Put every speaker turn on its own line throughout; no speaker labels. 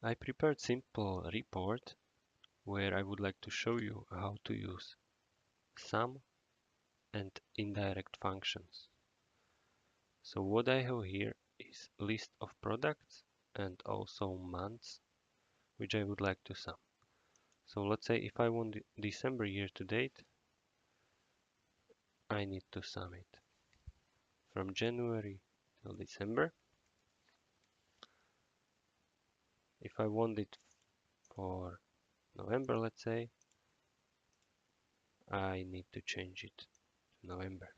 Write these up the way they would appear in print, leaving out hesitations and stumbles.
I prepared simple report where I would like to show you how to use sum and indirect functions. So what I have here is list of products and also months which I would like to sum. So let's say if I want December year to date, I need to sum it from January till December. If I want it for November, let's say, I need to change it to November.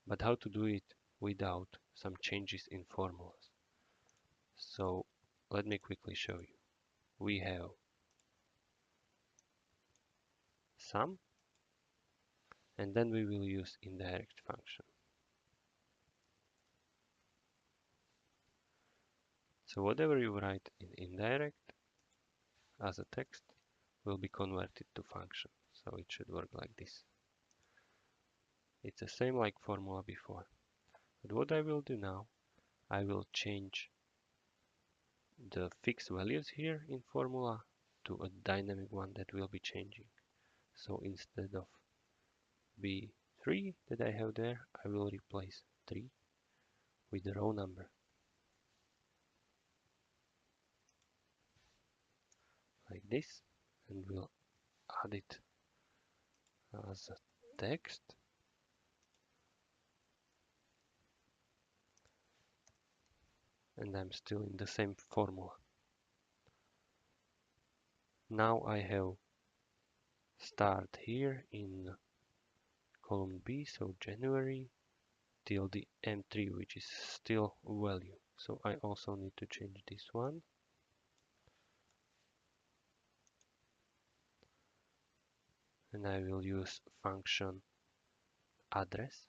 But how to do it without some changes in formulas? So let me quickly show you. We have sum, and then we will use indirect function. So whatever you write in indirect as a text will be converted to function. So it should work like this. It's the same like formula before. But what I will do now, I will change the fixed values here in formula to a dynamic one that will be changing. So instead of B3 that I have there, I will replace 3 with the row number. Like this, and we'll add it as a text. And I'm still in the same formula. Now I have start here in column B, so January till the M3, which is still value. So I also need to change this one. And I will use function address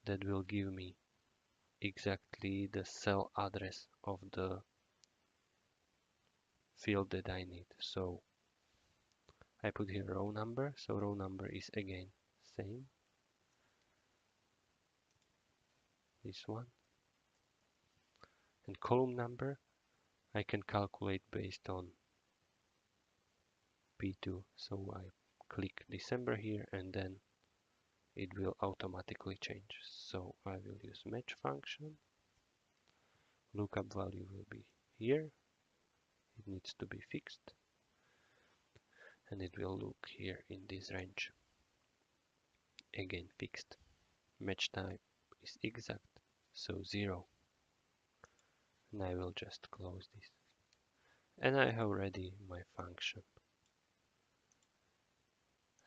that will give me exactly the cell address of the field that I need. So I put here row number, so row number is again same, this one. And column number I can calculate based on P2, so I click December here and then it will automatically change. So I will use match function. Lookup value will be here. It needs to be fixed. And it will look here in this range. Again fixed. Match type is exact, so 0. And I will just close this. And I have ready my function.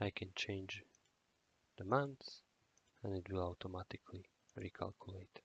I can change the months and it will automatically recalculate.